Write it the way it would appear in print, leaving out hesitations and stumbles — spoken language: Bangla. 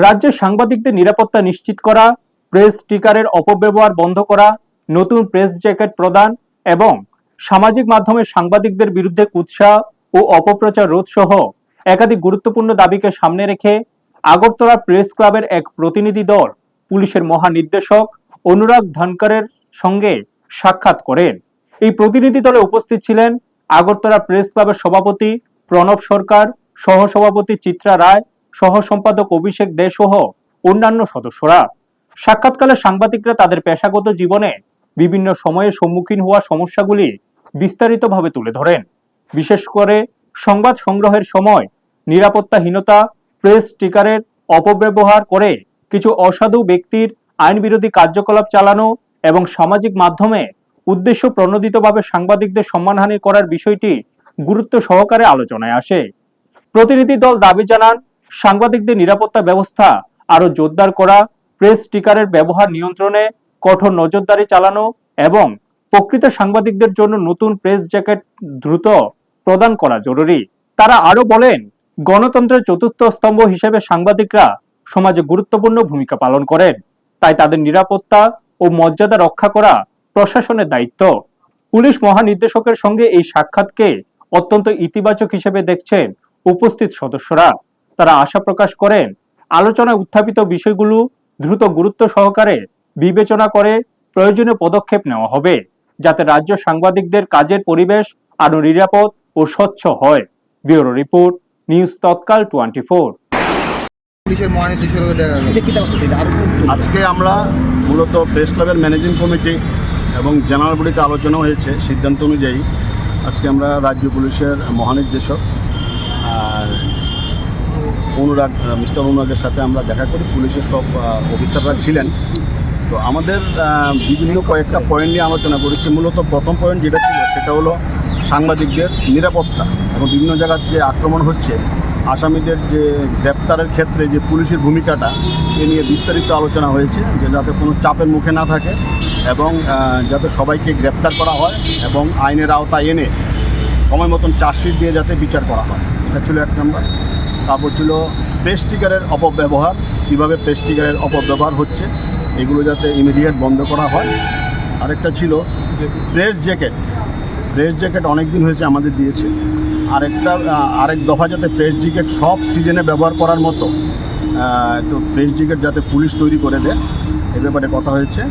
রাজ্যে সাংবাদিকদের নিরাপত্তা নিশ্চিত করা, প্রেস স্টিকারের অপব্যবহার বন্ধ করা, নতুন প্রেস জ্যাকেট প্রদান এবং সামাজিক মাধ্যমে সাংবাদিকদের বিরুদ্ধে কুৎসা ও অপপ্রচার রোধ সহ একাধিক গুরুত্বপূর্ণ দাবিকে সামনে রেখে আগরতলা প্রেস ক্লাবের এক প্রতিনিধি দল পুলিশের মহানির্দেশক অনুরাগ ধানকরের সঙ্গে সাক্ষাৎ করেন। এই প্রতিনিধি দলে উপস্থিত ছিলেন আগরতলা প্রেস ক্লাবের সভাপতি প্রণব সরকার, সহসভাপতি চিত্রা রায়, সহ সম্পাদক অভিষেক দে সহ অন্যান্য সদস্যরা। সাক্ষাৎকালে সাংবাদিকরা তাদের পেশাগত জীবনে বিভিন্ন সময়ে সম্মুখীন হওয়া সমস্যাগুলি বিস্তারিতভাবে তুলে ধরেন। বিশেষ করে সংবাদ সংগ্রহের সময় নিরাপত্তাহীনতা, প্রেস স্টিকারের অপব্যবহার করে কিছু অসাধু ব্যক্তির আইন বিরোধী কার্যকলাপ চালানো এবং সামাজিক মাধ্যমে উদ্দেশ্য প্রণোদিতভাবে সাংবাদিকদের সম্মানহানি করার বিষয়টি গুরুত্ব সহকারে আলোচনায় আসে। প্রতিনিধি দল দাবি জানান, সাংবাদিকদের নিরাপত্তা ব্যবস্থা আরো জোরদার করা, প্রেস স্টিকারের ব্যবহার নিয়ন্ত্রণে কঠোর নজরদারি চালানো এবং প্রকৃত সাংবাদিকদের জন্য নতুন প্রেস জ্যাকেট দ্রুত প্রদান করা জরুরি। তারা আরো বলেন, গণতন্ত্রের চতুর্থ স্তম্ভ হিসেবে সাংবাদিকরা সমাজে গুরুত্বপূর্ণ ভূমিকা পালন করেন, তাই তাদের নিরাপত্তা ও মর্যাদা রক্ষা করা প্রশাসনের দায়িত্ব। পুলিশ মহানির্দেশকের সঙ্গে এই সাক্ষাৎকে অত্যন্ত ইতিবাচক হিসেবে দেখছেন উপস্থিত সদস্যরা। তারা আশা প্রকাশ করেন, আলোচনায় উত্থাপিত বিষয়গুলো দ্রুত গুরুত্ব সহকারে বিবেচনা করে প্রয়োজনীয় পদক্ষেপ নেওয়া হবে, যাতে রাজ্য সাংবাদিকদের কাজের পরিবেশ আরো নিরাপদ ও স্বচ্ছ হয়। ব্যুরো রিপোর্ট, নিউজ তৎকাল 24। আজকে আমরা মূলত প্রেস ক্লাবের ম্যানেজিং কমিটি এবং জেনারেল বডিতে আলোচনা হয়েছে। সিদ্ধান্ত অনুযায়ী আজকে আমরা রাজ্য পুলিশের মহানির্দেশক মিস্টার অনুরাগের সাথে আমরা দেখা করি। পুলিশের সব অফিসাররা ছিলেন। তো আমাদের বিভিন্ন কয়েকটা পয়েন্ট নিয়ে আলোচনা করেছি। মূলত প্রথম পয়েন্ট যেটা ছিল সেটা হলো সাংবাদিকদের নিরাপত্তা এবং বিভিন্ন জায়গার যে আক্রমণ হচ্ছে, আসামিদের যে গ্রেপ্তারের ক্ষেত্রে যে পুলিশের ভূমিকাটা এ নিয়ে বিস্তারিত আলোচনা হয়েছে, যে যাতে কোনো চাপের মুখে না থাকে এবং যাতে সবাইকে গ্রেপ্তার করা হয় এবং আইনের আওতায় এনে সময় মতন চার্জশিট দিয়ে যাতে বিচার করা হয়। এটা ছিল এক নম্বর। তারপর ছিল প্রেস স্টিকারের অপব্যবহার, কীভাবে প্রেস স্টিকারের অপব্যবহার হচ্ছে এগুলো যাতে ইমিডিয়েট বন্ধ করা হয়। আরেকটা ছিল যে প্রেস জ্যাকেট অনেক দিন হয়েছে আমাদের দিয়েছে। আরেক দফা যাতে প্রেস জ্যাকেট সব সিজনে ব্যবহার করার মতো তো প্রেস জ্যাকেট যাতে পুলিশ তৈরি করে দেয়, এ ব্যাপারে কথা হয়েছে।